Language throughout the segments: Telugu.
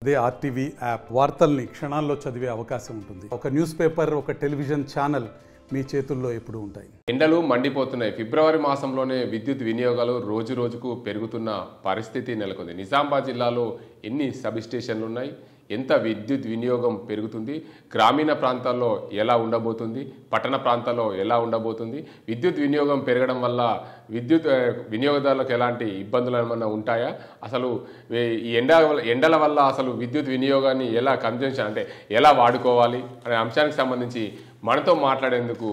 అదే ఆర్టీవీ యాప్ వార్తల్ని క్షణాల్లో చదివే అవకాశం ఉంటుంది. ఒక న్యూస్ పేపర్, ఒక టెలివిజన్ ఛానల్ మీ చేతుల్లో ఎప్పుడూ ఉంటాయి. ఎండలు మండిపోతున్నాయి. ఫిబ్రవరి మాసంలోనే విద్యుత్ వినియోగాలు రోజు రోజుకు పెరుగుతున్న పరిస్థితి నెలకొంది. నిజామాబాద్ జిల్లాలో ఎన్ని సబ్ స్టేషన్లు ఉన్నాయి, ఎంత విద్యుత్ వినియోగం పెరుగుతుంది, గ్రామీణ ప్రాంతాల్లో ఎలా ఉండబోతుంది, పట్టణ ప్రాంతాల్లో ఎలా ఉండబోతుంది, విద్యుత్ వినియోగం పెరగడం వల్ల విద్యుత్ వినియోగదారులకు ఎలాంటి ఇబ్బందులు ఏమైనా ఉంటాయా, అసలు ఈ ఎండల వల్ల అసలు విద్యుత్ వినియోగాన్ని ఎలా కన్జంప్షన్ అంటే ఎలా వాడుకోవాలి అనే అంశానికి సంబంధించి మనతో మాట్లాడేందుకు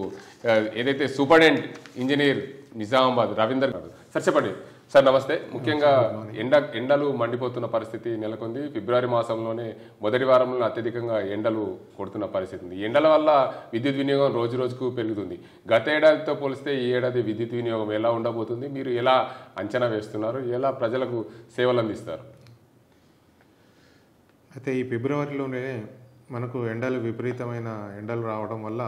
ఏదైతే సూపరింటెండెంట్ ఇంజనీర్ నిజామాబాద్ రవీందర్ గారు. సార్ చెప్పండి. సార్ నమస్తే. ముఖ్యంగా ఎండలు మండిపోతున్న పరిస్థితి నెలకొంది. ఫిబ్రవరి మాసంలోనే మొదటి వారంలో అత్యధికంగా ఎండలు కొడుతున్న పరిస్థితి ఉంది. ఎండల వల్ల విద్యుత్ వినియోగం రోజు రోజుకు పెరుగుతుంది. గత ఏడాదితో పోలిస్తే ఈ ఏడాది విద్యుత్ వినియోగం ఎలా ఉండబోతుంది, మీరు ఎలా అంచనా వేస్తున్నారు, ఎలా ప్రజలకు సేవలు అందిస్తారు? అయితే ఈ ఫిబ్రవరిలోనే మనకు విపరీతమైన ఎండలు రావడం వల్ల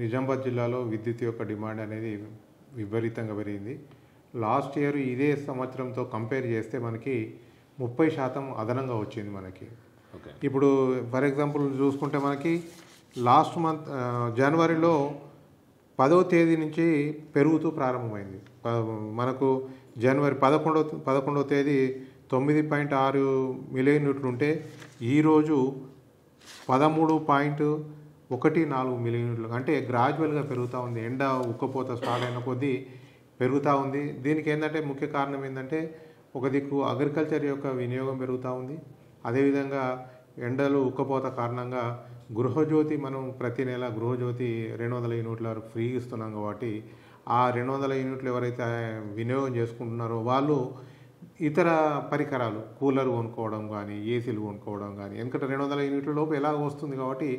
నిజామాబాద్ జిల్లాలో విద్యుత్ యొక్క డిమాండ్ అనేది విపరీతంగా పెరిగింది. లాస్ట్ ఇయర్ ఇదే సంవత్సరంతో కంపేర్ చేస్తే మనకి 30% అదనంగా వచ్చింది మనకి. ఇప్పుడు ఫర్ ఎగ్జాంపుల్ చూసుకుంటే మనకి లాస్ట్ మంత్ జనవరిలో 10వ తేదీ నుంచి పెరుగుతూ ప్రారంభమైంది. మనకు జనవరి 11వ తేదీ 9.6 మిలియన్ యూనిట్లు ఉంటే ఈరోజు 13.14 మిలియన్ యూనిట్లు, అంటే గ్రాడ్యువల్గా పెరుగుతూ ఉంది. ఎండ ఉక్కపోత స్టార్ట్ అయిన కొద్దీ పెరుగుతూ ఉంది. దీనికి ఏంటంటే ముఖ్య కారణం ఏంటంటే ఒక దిక్కు అగ్రికల్చర్ యొక్క వినియోగం పెరుగుతూ ఉంది. అదేవిధంగా ఎండలు ఉక్కపోత కారణంగా గృహజ్యోతి, మనం ప్రతి నెల గృహజ్యోతి 200 యూనిట్ల వరకు ఫ్రీ ఇస్తున్నాం కాబట్టి ఆ 200 యూనిట్లు ఎవరైతే వినియోగం చేసుకుంటున్నారో వాళ్ళు ఇతర పరికరాలు, కూలర్ కొనుక్కోవడం కానీ, ఏసీలు కొనుక్కోవడం కానీ, ఎందుకంటే 200 యూనిట్ల లోపు ఎలా వస్తుంది కాబట్టి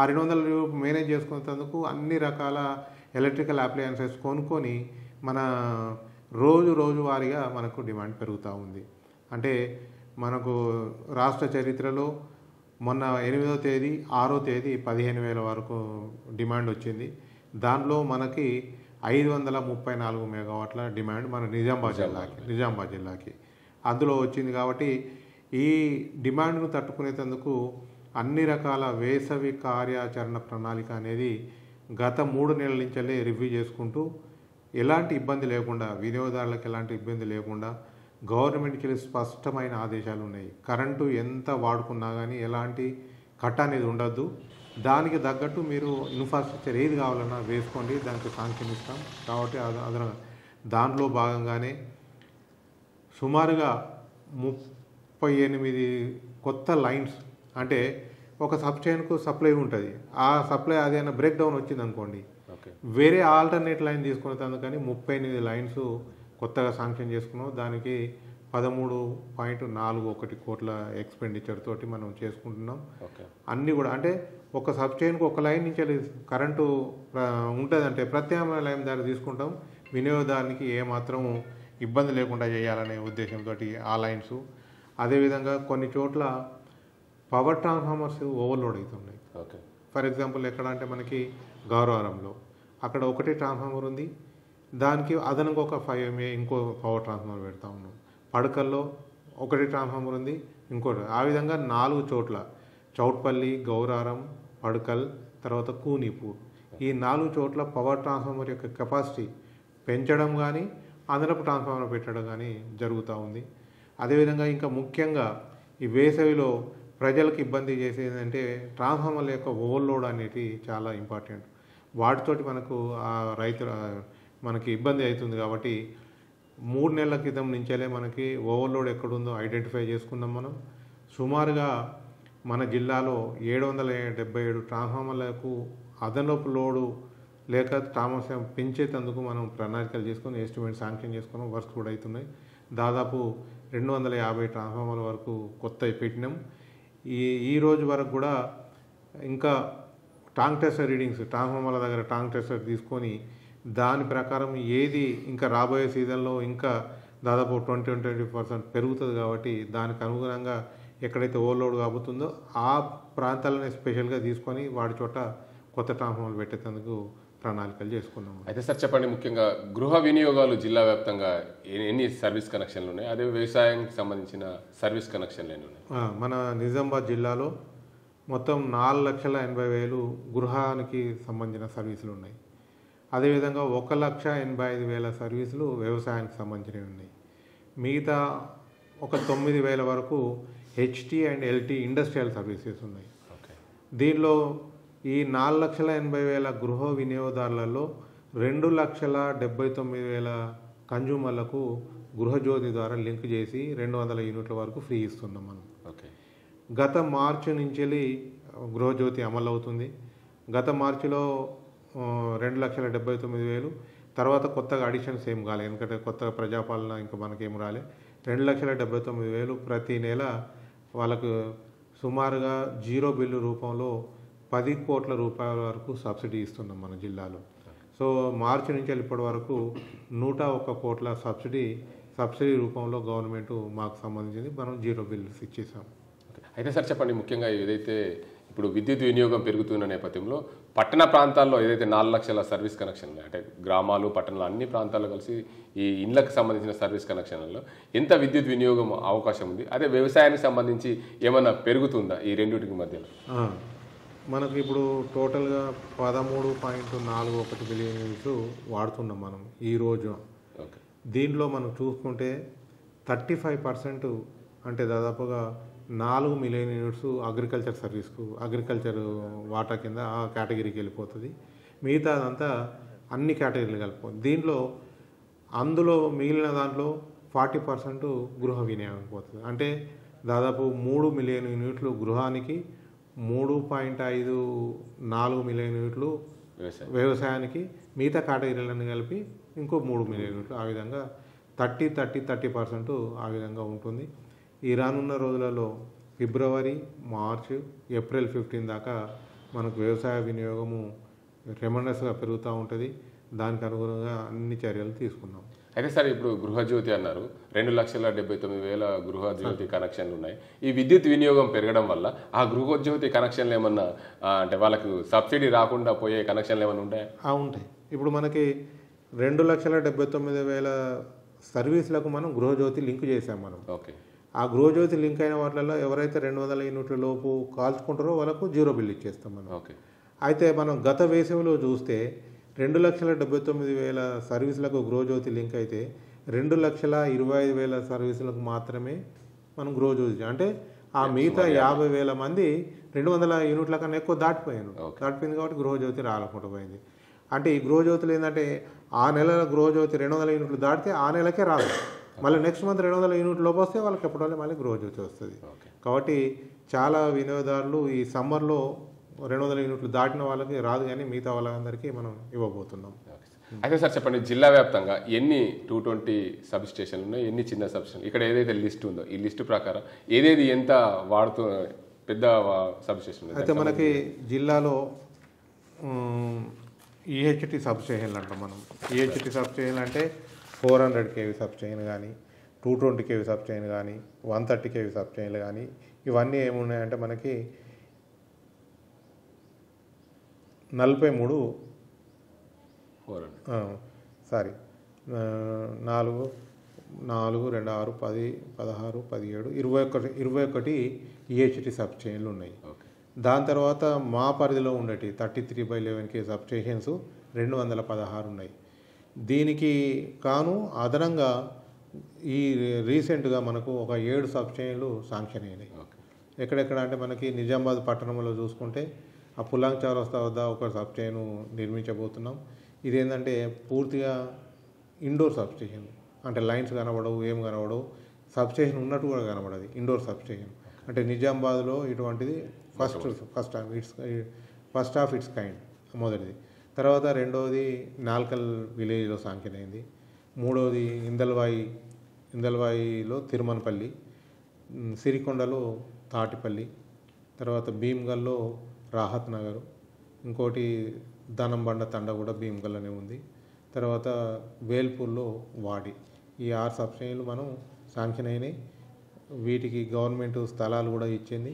ఆ 200 మేనేజ్ చేసుకునేందుకు అన్ని రకాల ఎలక్ట్రికల్ అప్లయన్సెస్ కొనుక్కొని మన రోజువారీగా మనకు డిమాండ్ పెరుగుతూ ఉంది. అంటే మనకు రాష్ట్ర చరిత్రలో మొన్న 8వ తేదీ 6వ తేదీ 15,000 వరకు డిమాండ్ వచ్చింది. దానిలో మనకి 534 మెగావాట్ల డిమాండ్ మన నిజామాబాద్ జిల్లాకి అందులో వచ్చింది. కాబట్టి ఈ డిమాండ్ను తట్టుకునేందుకు అన్ని రకాల వేసవి కార్యాచరణ ప్రణాళిక అనేది గత 3 నెలల నుంచే రివ్యూ చేసుకుంటూ ఎలాంటి ఇబ్బంది లేకుండా, వినియోగదారులకు ఎలాంటి ఇబ్బంది లేకుండా గవర్నమెంట్కి స్పష్టమైన ఆదేశాలు ఉన్నాయి. కరెంటు ఎంత వాడుకున్నా కానీ ఎలాంటి కట్ అనేది ఉండద్దు, దానికి తగ్గట్టు మీరు ఇన్ఫ్రాస్ట్రక్చర్ ఏది కావాలన్నా వేసుకోండి, దానికి శాంక్షన్ ఇస్తాం. కాబట్టి దాంట్లో భాగంగానే సుమారుగా 38 కొత్త లైన్స్, అంటే ఒక సబ్స్టేషన్కు సప్లై ఉంటుంది, ఆ సప్లై అదేమైనా బ్రేక్ డౌన్ వచ్చింది అనుకోండి, వేరే ఆల్టర్నేట్ లైన్ తీసుకునేందుకు కానీ 38 లైన్స్ కొత్తగా శాంక్షన్ చేసుకున్నాం. దానికి 13.41 కోట్ల ఎక్స్పెండిచర్ తోటి మనం చేసుకుంటున్నాం. అన్నీ కూడా అంటే ఒక సబ్స్టేషన్కు ఒక లైన్ నుంచి కరెంటు ఉంటుందంటే ప్రత్యామ్నాయ లైన్ దాకా తీసుకుంటాం. వినియోగదారునికి ఏమాత్రం ఇబ్బంది లేకుండా చేయాలనే ఉద్దేశంతో ఆ లైన్స్. అదేవిధంగా కొన్ని చోట్ల పవర్ ట్రాన్స్ఫార్మర్స్ ఓవర్లోడ్ అవుతున్నాయి. ఫర్ ఎగ్జాంపుల్ ఎక్కడ అంటే మనకి గౌరవరంలో అక్కడ ఒకటే ట్రాన్స్ఫార్మర్ ఉంది, దానికి అదనంగా ఒక 5 MA ఇంకో పవర్ ట్రాన్స్ఫార్మర్ పెడతా ఉన్నాం. పడకల్లో ఒకటి ట్రాన్స్ఫార్మర్ ఉంది, ఇంకోటి. ఆ విధంగా 4 చోట్ల చౌట్పల్లి, గౌరారం, పడకల్, తర్వాత కూనీపూర్, ఈ 4 చోట్ల పవర్ ట్రాన్స్ఫార్మర్ యొక్క కెపాసిటీ పెంచడం కానీ అదనపు ట్రాన్స్ఫార్మర్ పెట్టడం కానీ జరుగుతూ ఉంది. అదేవిధంగా ఇంకా ముఖ్యంగా ఈ వేసవిలో ప్రజలకు ఇబ్బంది చేసేది అంటే ట్రాన్స్ఫార్మర్ల యొక్క ఓవర్లోడ్ అనేది చాలా ఇంపార్టెంట్. వాటితోటి మనకు మనకి ఇబ్బంది అవుతుంది. కాబట్టి 3 నెలల క్రితం నుంచే మనకి ఓవర్లోడ్ ఎక్కడుందో ఐడెంటిఫై చేసుకున్నాం. మనం సుమారుగా మన జిల్లాలో 777 ట్రాన్స్ఫార్మర్లకు అదనపు లోడు లేక ట్రాన్స్ఫార్మర్ పెంచేందుకు మనం ప్రణాళికలు చేసుకొని ఎస్టిమేట్ శాంక్షన్ చేసుకున్నాం. వర్క్స్ కూడా అవుతున్నాయి. దాదాపు 250 ట్రాన్స్ఫార్మర్ల వరకు కొత్త పెట్టినాం. ఈ రోజు వరకు కూడా ఇంకా టాంక్ టెస్టర్ రీడింగ్స్, ట్రాన్స్ఫార్మర్ల దగ్గర టాంక్ టెస్టర్ తీసుకొని దాని ప్రకారం ఏది ఇంకా రాబోయే సీజన్లో ఇంకా దాదాపు 20% పెరుగుతుంది. కాబట్టి దానికి అనుగుణంగా ఎక్కడైతే ఓవర్లోడ్ కాబోతుందో ఆ ప్రాంతాలని స్పెషల్గా తీసుకొని వాటి చోట కొత్త ట్రాన్స్ఫార్మర్లు పెట్టేందుకు ప్రణాళికలు చేసుకున్నాం. అయితే సార్ చెప్పండి, ముఖ్యంగా గృహ వినియోగాలు జిల్లా వ్యాప్తంగా ఎన్ని సర్వీస్ కనెక్షన్లు ఉన్నాయి, అదే వ్యవసాయానికి సంబంధించిన సర్వీస్ కనెక్షన్లు ఎన్ని ఉన్నాయి? మన నిజామాబాద్ జిల్లాలో మొత్తం 4,80,000 గృహానికి సంబంధించిన సర్వీసులు ఉన్నాయి. అదేవిధంగా 1,85,000 సర్వీసులు వ్యవసాయానికి సంబంధించినవి ఉన్నాయి. మిగతా ఒక 9,000 వరకు HT and LT industrial services ఉన్నాయి. దీనిలో ఈ 4,80,000 గృహ వినియోగదారులలో 2,79,000 కన్జ్యూమర్లకు గృహజ్యోతి ద్వారా లింక్ చేసి 200 యూనిట్ల వరకు ఫ్రీ ఇస్తున్నాం మనం. గత మార్చి నుంచి గృహజ్యోతి అమలు అవుతుంది. గత మార్చిలో 2,79,000, తర్వాత కొత్తగా అడిషన్స్ ఏం కాలేదు, ఎందుకంటే కొత్త ప్రజాపాలన ఇంకా మనకేం రాలే. 2,79,000 ప్రతి నెల వాళ్ళకు సుమారుగా జీరో బిల్లు రూపంలో 10 కోట్ల రూపాయల వరకు సబ్సిడీ ఇస్తున్నాం మన జిల్లాలో. సో మార్చి నుంచి ఇప్పటి వరకు 101 కోట్ల సబ్సిడీ రూపంలో గవర్నమెంట్ మాకు సంబంధించింది మనం జీరో బిల్స్ ఇచ్చేసాం. అయితే సార్ చెప్పండి, ముఖ్యంగా ఏదైతే ఇప్పుడు విద్యుత్ వినియోగం పెరుగుతున్న నేపథ్యంలో పట్టణ ప్రాంతాల్లో ఏదైతే 4 లక్షల సర్వీస్ కనెక్షన్ ఉన్నాయి, అంటే గ్రామాలు పట్టణాలు అన్ని ప్రాంతాల్లో కలిసి ఈ ఇండ్లకు సంబంధించిన సర్వీస్ కనెక్షన్లలో ఎంత విద్యుత్ వినియోగం అవకాశం ఉంది, అదే వ్యవసాయానికి సంబంధించి ఏమైనా పెరుగుతుందా ఈ రెండింటికి మధ్యలో? మనకు ఇప్పుడు టోటల్గా 13.41 బిలియన్ యూనిట్స్ వాడుతున్నాం మనం ఈరోజు. దీనిలో మనం చూసుకుంటే 35% అంటే దాదాపుగా 4 మిలియన్ యూనిట్స్ అగ్రికల్చర్ సర్వీస్కు, అగ్రికల్చర్ వాటా కింద ఆ కేటగిరీకి వెళ్ళిపోతుంది. మిగతా అదంతా అన్ని కేటగిరీలు కలిపోతుంది. దీనిలో అందులో మిగిలిన దాంట్లో 40% గృహ వినియోగం పోతుంది. అంటే దాదాపు 3 మిలియన్ యూనిట్లు గృహానికి, 3.54 మిలియన్ యూనిట్లు వ్యవసాయానికి, మిగతా కేటగిరీలను కలిపి ఇంకో 3 మిలియన్ యూనిట్లు. ఆ విధంగా 30% ఆ విధంగా ఉంటుంది. ఈ రానున్న రోజులలో ఫిబ్రవరి, మార్చ్, ఏప్రిల్ 15 దాకా మనకు వ్యవసాయ వినియోగము ట్రెమెండస్గా పెరుగుతూ ఉంటుంది. దానికి అనుగుణంగా అన్ని చర్యలు తీసుకున్నాం. అయితే సార్ ఇప్పుడు గృహజ్యోతి అన్నారు, 2,79,000 గృహజ్యోతి కనెక్షన్లు ఉన్నాయి. ఈ విద్యుత్ వినియోగం పెరగడం వల్ల ఆ గృహజ్యోతి కనెక్షన్లు ఏమన్నా అంటే వాళ్ళకు సబ్సిడీ రాకుండా పోయే కనెక్షన్లు ఏమైనా ఉంటాయా? ఉంటాయి. ఇప్పుడు మనకి 2,79,000 సర్వీసులకు మనం గృహజ్యోతి లింక్ చేసాం మనం. ఆ గృహజ్యోతి లింక్ అయిన వాటిల్లో ఎవరైతే 200 యూనిట్ల లోపు కాల్చుకుంటారో వాళ్ళకు జీరో బిల్ ఇచ్చేస్తాం మనం. అయితే మనం గత వేసవిలో చూస్తే 2,79,000 సర్వీసులకు గృహజ్యోతి లింక్ అయితే 2,25,000 సర్వీసులకు మాత్రమే మనం గృహజ్యోతి, అంటే ఆ మిగతా 50,000 మంది 200 యూనిట్ల కన్నా ఎక్కువ దాటిపోయింది కాబట్టి గృహజ్యోతి రాలకుండా పోయింది. అంటే ఈ గృహజ్యోతులు ఏంటంటే ఆ నెల గృహజ్యోతి 200 యూనిట్లు దాటితే ఆ నెలకే రాదు, మళ్ళీ నెక్స్ట్ మంత్ 200 యూనిట్లు లోపు వస్తే వాళ్ళకి ఎప్పుడో మళ్ళీ గృహజ్యోతి వస్తుంది. కాబట్టి చాలా వినియోగదారులు ఈ సమ్మర్లో 200 యూనిట్లు దాటిన వాళ్ళకి రాదు, కానీ మిగతా వాళ్ళందరికీ మనం ఇవ్వబోతున్నాం. అయితే సార్ చెప్పండి, జిల్లా వ్యాప్తంగా ఎన్ని 220 సబ్ స్టేషన్లు ఉన్నాయి, ఎన్ని చిన్న సబ్ స్టేషన్, ఇక్కడ ఏదైతే లిస్ట్ ఉందో ఈ లిస్టు ప్రకారం ఏదేది ఎంత వాడుతూ పెద్ద సబ్ స్టేషన్? అయితే మనకి జిల్లాలో ఈహెచ్టీ సబ్ స్టేషన్లు అంటాం మనం. ఈహెచ్టీ సబ్ స్టేషన్లు అంటే 400 kV సబ్ స్టేషన్ కానీ, 220 kV సబ్ స్టేషన్ కానీ, 130 kV సబ్ స్టేషన్లు కానీ, ఇవన్నీ ఏమున్నాయంటే మనకి 43 4 2 6 10 16 17 21 ఈహెచ్టీ సబ్ స్టేషన్లు ఉన్నాయి. దాని తర్వాత మా పరిధిలో ఉండేటి 33/11 kV సబ్ స్టేషన్స్ 216 ఉన్నాయి. దీనికి కాను అదనంగా ఈ రీసెంట్గా మనకు ఒక 7 సబ్ స్టేషన్లు శాంక్షన్ అయినాయి. ఎక్కడెక్కడ అంటే మనకి నిజామాబాద్ పట్టణంలో చూసుకుంటే ఆ పుల్లాంగ్ చౌరస్తా వద్ద ఒక సబ్ స్టేషన్ నిర్మించబోతున్నాం. ఇదేంటంటే పూర్తిగా ఇండోర్ సబ్ స్టేషన్, అంటే లైన్స్ కనబడవు, ఏం కనబడవు, సబ్ స్టేషన్ ఉన్నట్టు కూడా కనబడదు, ఇండోర్ సబ్ స్టేషన్. అంటే నిజామాబాద్లో ఇటువంటిది ఫస్ట్ ఆఫ్ ఇట్స్ కైండ్ మొదటిది. తర్వాత రెండవది నాల్కల్ విలేజ్లో శాంక్షన్ అయింది. మూడవది ఇందల్వాయిలో తిరుమనపల్లి, సిరికొండలో తాటిపల్లి, తర్వాత భీమ్గల్లో రాహత్ నగర్, ఇంకోటి దనంబండ తండ కూడా భీమ్గల్లోనే ఉంది. తర్వాత వేల్పూర్లో వాడి. ఈ 6 సబ్ స్టేషన్లు మనం శాంక్షన్ అయినాయి. వీటికి గవర్నమెంట్ స్థలాలు కూడా ఇచ్చింది.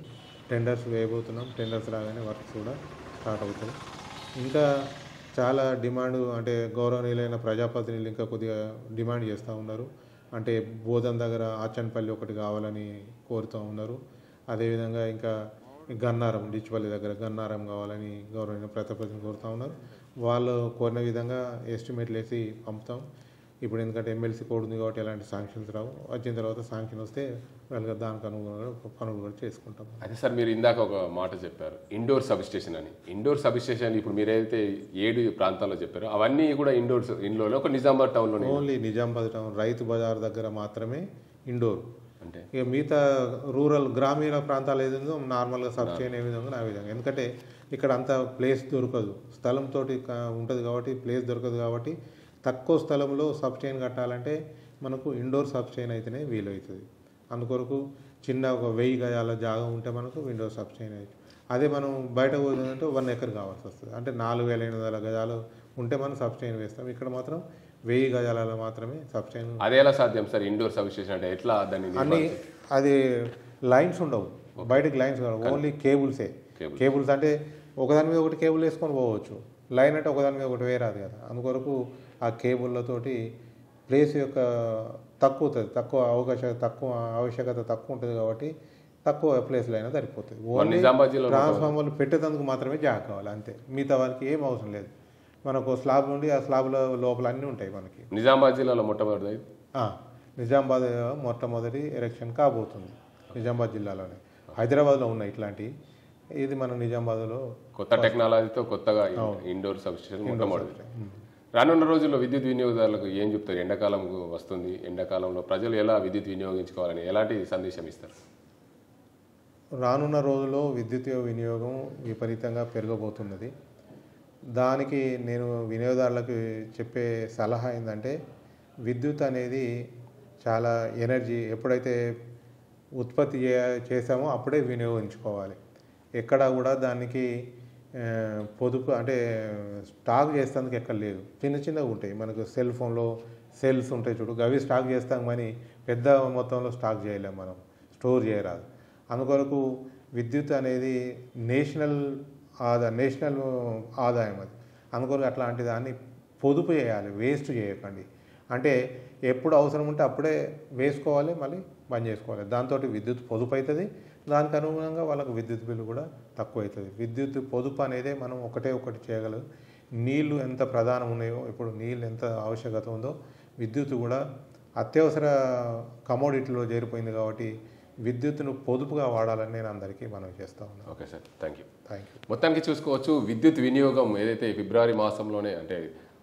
టెండర్స్ వేయబోతున్నాం. టెండర్స్ రాగానే వర్క్స్ కూడా స్టార్ట్ అవుతాయి. ఇంకా చాలా డిమాండ్ అంటే గౌరవనీయులైన ప్రజాప్రతినిధులు ఇంకా కొద్దిగా డిమాండ్ చేస్తూ ఉన్నారు. అంటే బోధన్ దగ్గర ఆచన్పల్లి ఒకటి కావాలని కోరుతూ ఉన్నారు. అదేవిధంగా ఇంకా గన్నారం డిచ్పల్లి దగ్గర గన్నారం కావాలని గౌరవనీయ ప్రజాప్రతినిధులు కోరుతూ ఉన్నారు. వాళ్ళు కోరిన విధంగా ఎస్టిమేట్లు వేసి పంపుతాం. ఇప్పుడు ఎందుకంటే ఎమ్మెల్సీ కోడ్ ఉంది కాబట్టి ఎలాంటి శాంక్షన్స్ రావు. వచ్చిన తర్వాత శాంక్షన్ వస్తే వాళ్ళకి దానికి అనుగుణంగా పనులు కూడా చేసుకుంటాం. అదే సార్, మీరు ఇందాక ఒక మాట చెప్పారు ఇండోర్ సబ్ స్టేషన్ అని. ఇండోర్ సబ్ స్టేషన్ ఇప్పుడు మీరు ఏదైతే 7 ప్రాంతాల్లో చెప్పారో అవన్నీ కూడా ఇండోర్లో ఒక నిజామాబాద్ టౌన్లోనే. ఓన్లీ నిజామాబాద్ టౌన్ రైతు బజార్ దగ్గర మాత్రమే ఇండోర్. అంటే ఇక మిగతా రూరల్ గ్రామీణ ప్రాంతాలు ఏదో నార్మల్గా సబ్ చేయని ఏ విధంగా ఆ విధంగా. ఎందుకంటే ఇక్కడ అంత ప్లేస్ దొరకదు, స్థలంతో ఉంటుంది కాబట్టి ప్లేస్ దొరకదు కాబట్టి తక్కువ స్థలంలో సబ్ చైన్ కట్టాలంటే మనకు ఇండోర్ సబ్ చైన్ అయితేనే వీలవుతుంది. అందుకొరకు చిన్న ఒక 1000 గజాల జాగా ఉంటే మనకు ఇండోర్ సబ్ చైన్ అవుతుంది. అదే మనం బయట పోతుందంటే 1 ఎకర్ కావాల్సి వస్తుంది. అంటే 4800 గజాలు ఉంటే మనం సబ్ చైన్ వేస్తాం. ఇక్కడ మాత్రం 1000 గజాలలో మాత్రమే సబ్ చైన్. అదే ఎలా సాధ్యం సార్ ఇండోర్ సబ్ స్టేషన్ అంటే? ఎట్లా దాన్ని అన్ని అది లైన్స్ ఉండవు, బయటకు లైన్స్ కావు, ఓన్లీ కేబుల్సే. కేబుల్స్ అంటే ఒకదాని మీద ఒకటి కేబుల్ వేసుకొని పోవచ్చు. లైన్ అంటే ఒకదాని మీద ఒకటి వేరాదు కదా. అందుకొరకు ఆ కేబుల్లతోటి ప్లేస్ యొక్క తక్కువ ఆవశ్యకత తక్కువ ఉంటుంది కాబట్టి తక్కువ ప్లేస్లో అయినా సరిపోతుంది. ఓన్లీ ట్రాన్స్ఫార్మర్లు పెట్టేందుకు మాత్రమే జాగా కావాలి అంతే. మిగతా వారికి ఏం అవసరం లేదు. మనకు స్లాబ్ నుండి ఆ స్లాబ్ల లోపల అన్నీ ఉంటాయి మనకి. నిజామాబాద్ జిల్లాలో మొట్టమొదటి ఎలక్షన్ కాబోతుంది నిజామాబాద్ జిల్లాలోనే. హైదరాబాద్లో ఉన్నాయి ఇట్లాంటి. ఇది మన నిజామాబాద్లో కొత్త టెక్నాలజీతో కొత్తగా ఇండోర్ సబ్ స్టేషన్ మొట్టమొదటి. రానున్న రోజుల్లో విద్యుత్ వినియోగదారులకు ఏం చెప్తారు? ఎండాకాలం వస్తుంది, ఎండాకాలంలో ప్రజలు ఎలా విద్యుత్ వినియోగించుకోవాలని ఎలాంటి సందేశం ఇస్తారు? రానున్న రోజుల్లో విద్యుత్ వినియోగం విపరీతంగా పెరగబోతున్నది. దానికి నేను వినియోగదారులకు చెప్పే సలహా ఏంటంటే, విద్యుత్ అనేది చాలా ఎనర్జీ ఎప్పుడైతే ఉత్పత్తి చేసామో అప్పుడే వినియోగించుకోవాలి. ఎక్కడా కూడా దానికి పొదుపు అంటే స్టాక్ చేసేందుకు ఎక్కడ లేదు. చిన్నగా ఉంటాయి మనకు. సెల్ ఫోన్లో సెల్స్ ఉంటాయి చూడు, అవి స్టాక్ చేస్తాం కానీ పెద్ద మొత్తంలో స్టాక్ చేయలేము, మనం స్టోర్ చేయరాదు. అందుకొరకు విద్యుత్ అనేది నేషనల్ ఆదాయం అది. అందుకొరకు అట్లాంటి దాన్ని పొదుపు చేయాలి, వేస్ట్ చేయకండి. అంటే ఎప్పుడు అవసరం ఉంటే అప్పుడే వేసుకోవాలి, మళ్ళీ బంద్ చేసుకోవాలి. దాంతో విద్యుత్ పొదుపు అవుతుంది. దానికి అనుగుణంగా వాళ్ళకు విద్యుత్ బిల్లు కూడా తక్కువ అవుతుంది. విద్యుత్ పొదుపు అనేది మనం ఒకటి చేయగలదు. నీళ్లు ఎంత ప్రధానం ఉన్నాయో, ఇప్పుడు నీళ్ళు ఎంత ఆవశ్యకత ఉందో విద్యుత్ కూడా అత్యవసర కమోడిటీలో చేరిపోయింది కాబట్టి విద్యుత్తును పొదుపుగా వాడాలని నేను అందరికీ మనం చేస్తూ ఉన్నాను. Okay sir, thank you. మొత్తానికి చూసుకోవచ్చు విద్యుత్ వినియోగం ఏదైతే ఫిబ్రవరి మాసంలోనే అంటే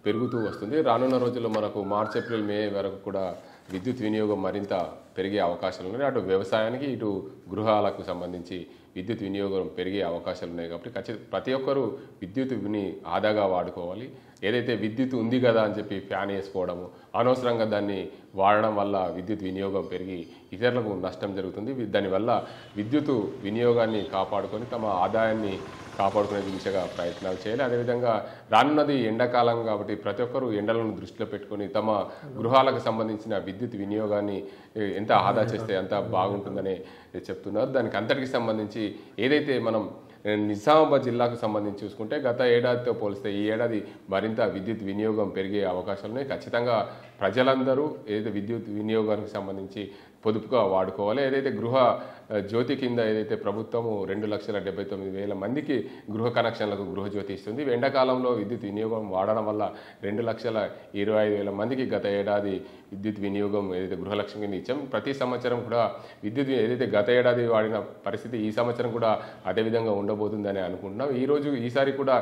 పెరుగుతూ వస్తుంది. రానున్న రోజుల్లో మనకు మార్చ్, ఏప్రిల్, మే వరకు కూడా విద్యుత్ వినియోగం మరింత పెరిగే అవకాశాలు ఉన్నాయి. అటు వ్యవసాయానికి ఇటు గృహాలకు సంబంధించి విద్యుత్ వినియోగం పెరిగే అవకాశాలు ఉన్నాయి కాబట్టి ప్రతి ఒక్కరూ విద్యుత్ని ఆదాగా వాడుకోవాలి. ఏదైతే విద్యుత్ ఉంది కదా అని చెప్పి ఫ్యాన్ వేసుకోవడము, అనవసరంగా దాన్ని వాడడం వల్ల విద్యుత్ వినియోగం పెరిగి ఇతరులకు నష్టం జరుగుతుంది. దానివల్ల విద్యుత్ వినియోగాన్ని కాపాడుకొని తమ ఆదాయాన్ని కాపాడుకునే దిశగా ప్రయత్నాలు చేయాలి. అదేవిధంగా రానున్నది ఎండాకాలం కాబట్టి ప్రతి ఒక్కరూ ఎండలను దృష్టిలో పెట్టుకొని తమ గృహాలకు సంబంధించిన విద్యుత్ వినియోగాన్ని ఎంత ఆదా చేస్తే అంత బాగుంటుందని చెప్తున్నారు. దానికి అంతటికి సంబంధించి ఏదైతే మనం నిజామాబాద్ జిల్లాకు సంబంధించి చూసుకుంటే గత ఏడాదితో పోలిస్తే ఈ ఏడాది మరింత విద్యుత్ వినియోగం పెరిగే అవకాశాలు ఉన్నాయి. ఖచ్చితంగా ప్రజలందరూ ఏదైతే విద్యుత్ వినియోగానికి సంబంధించి పొదుపుగా వాడుకోవాలి. ఏదైతే గృహ జ్యోతి కింద ఏదైతే ప్రభుత్వము 2,79,000 మందికి గృహ కనెక్షన్లకు గృహజ్యోతి ఇస్తుంది. ఎండాకాలంలో విద్యుత్ వినియోగం వాడడం వల్ల 2,25,000 మందికి గత ఏడాది విద్యుత్ వినియోగం ఏదైతే గృహలక్ష్మి కింద ఇచ్చాం. ప్రతి సంవత్సరం కూడా విద్యుత్ ఏదైతే గత ఏడాది వాడిన పరిస్థితి ఈ సంవత్సరం కూడా అదేవిధంగా ఉండబోతుందని అనుకుంటున్నాం. ఈసారి కూడా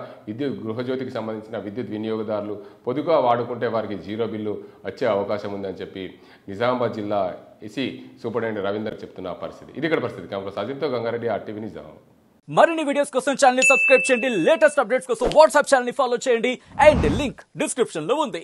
గృహజ్యోతికి సంబంధించిన విద్యుత్ వినియోగదారులు పొదుపుగా వాడుకుంటే వారికి 0 బిల్లు వచ్చే అవకాశం ఉందని చెప్పి నిజామాబాద్ జిల్లా ఎసి సూపరింటెండెంట్ రవీందర్ చెప్తున్న పరిస్థితి. ఇది ఇక్కడ పరిస్థితి. కెమెరా సాజిద్తో గంగారెడ్డి, RTV నిజామాబాద్. మరిన్ని వీడియోస్ కోసం ఛానల్ ని సబ్స్క్రైబ్ చేయండి. లేటెస్ట్ అప్డేట్స్ కోసం వాట్సాప్ ఛానల్ ని ఫాలో చేయండి. అండ్ లింక్ డిస్క్రిప్షన్ లో ఉంది.